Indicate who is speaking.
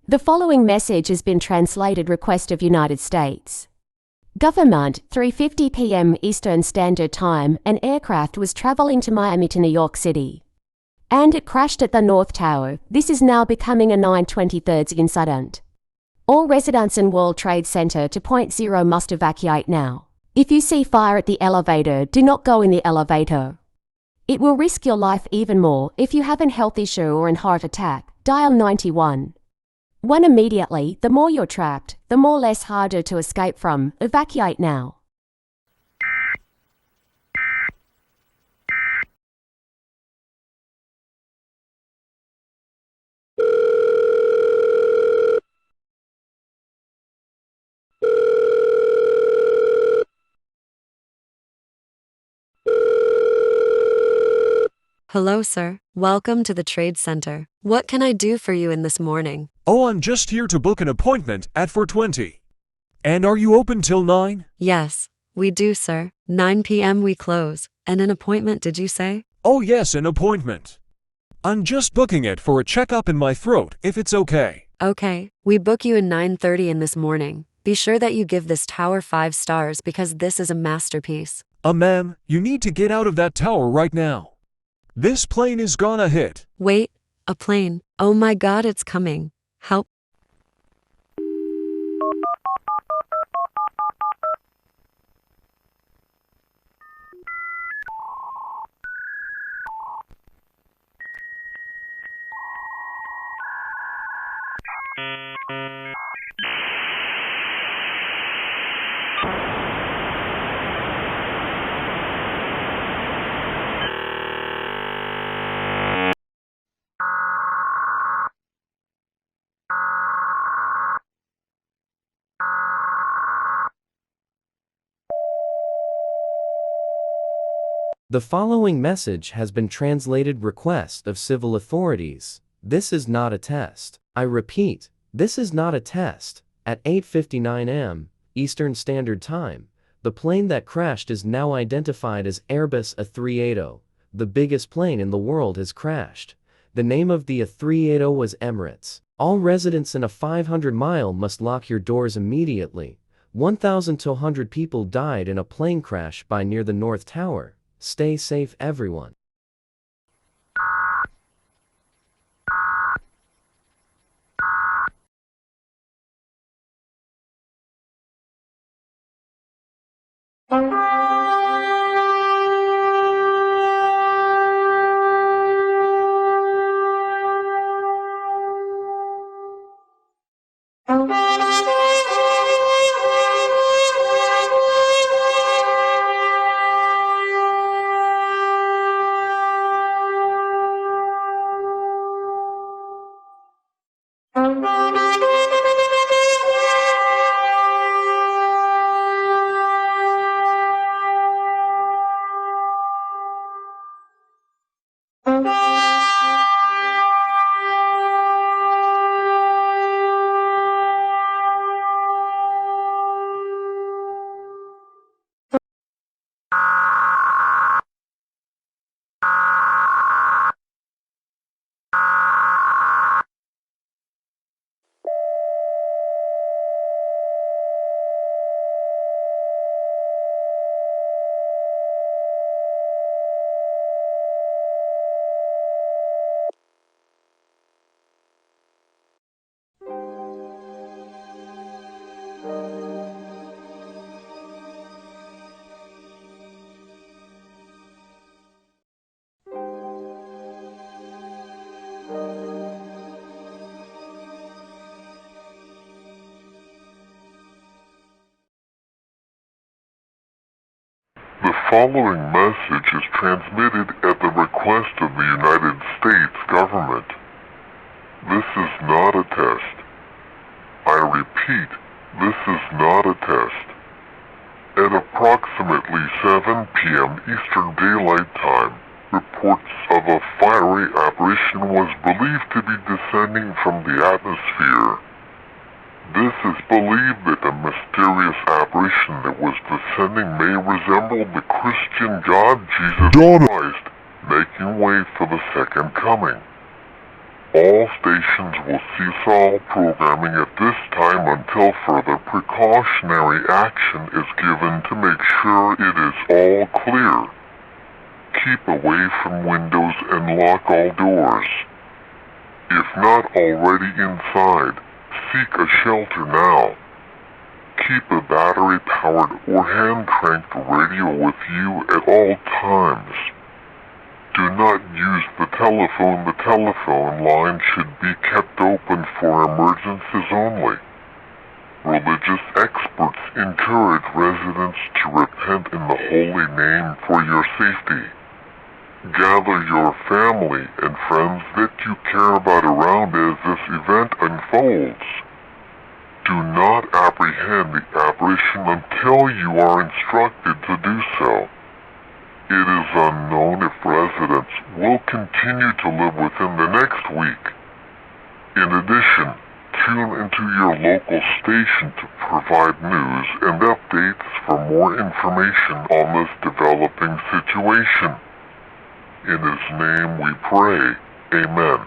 Speaker 1: The following message has been translated. Request of United States Government, 3:50 p.m. Eastern Standard Time, an aircraft was traveling to Miami to New York City. And it crashed at the North Tower. This is now becoming a 9/23 incident. All residents in World Trade Center to Point Zero must evacuate now. If you see fire at the elevator, do not go in the elevator. It will risk your life even more. If you have a health issue or a heart attack, dial 91. One immediately. The more you're trapped, the more less harder to escape from. Evacuate now.
Speaker 2: Hello, sir. Welcome to the Trade Center. What can I do for you in this morning?
Speaker 3: Oh, I'm just here to book an appointment at 4:20. And are you open till 9?
Speaker 2: Yes, we do, sir. 9 p.m. we close. And an appointment, did you say?
Speaker 3: Oh yes, an appointment. I'm just booking it for a checkup in my throat, if it's okay.
Speaker 2: Okay, we book you in 9:30 in this morning. Be sure that you give this tower 5 stars because this is a masterpiece.
Speaker 3: Ma'am, you need to get out of that tower right now. This plane is gonna hit.
Speaker 2: Wait, a plane. Oh my God, it's coming. Help.
Speaker 4: The following message has been translated. Request of civil authorities. This is not a test. I repeat, this is not a test. At 8:59 am, Eastern Standard Time, the plane that crashed is now identified as Airbus A380. The biggest plane in the world has crashed. The name of the A380 was Emirates. All residents in a 500-mile must lock your doors immediately. 1,200 people died in a plane crash by near the North Tower. Stay safe, everyone.
Speaker 5: The following message is transmitted at the request of the United States government. This is not a test. I repeat, this is not a test. At approximately 7 p.m. Eastern Daylight Time, reports of a fiery apparition was believed to be descending from the atmosphere. This is believed that the mysterious apparition that was descending may resemble the Christian God Jesus Christ, making way for the second coming. All stations will cease all programming at this time until further precautionary action is given to make sure it is all clear. Keep away from windows and lock all doors. If not already inside, seek a shelter now. Keep a battery-powered or hand-cranked radio with you at all times. Do not use the telephone. The telephone line should be kept open for emergencies only. Religious experts encourage residents to repent in the holy name for your safety. Gather your family and friends that you care about around as this event unfolds. Do not apprehend the apparition until you are instructed to do so. It is unknown if residents will continue to live within the next week. In addition, tune into your local station to provide news and updates for more information on this developing situation. In His name we pray. Amen.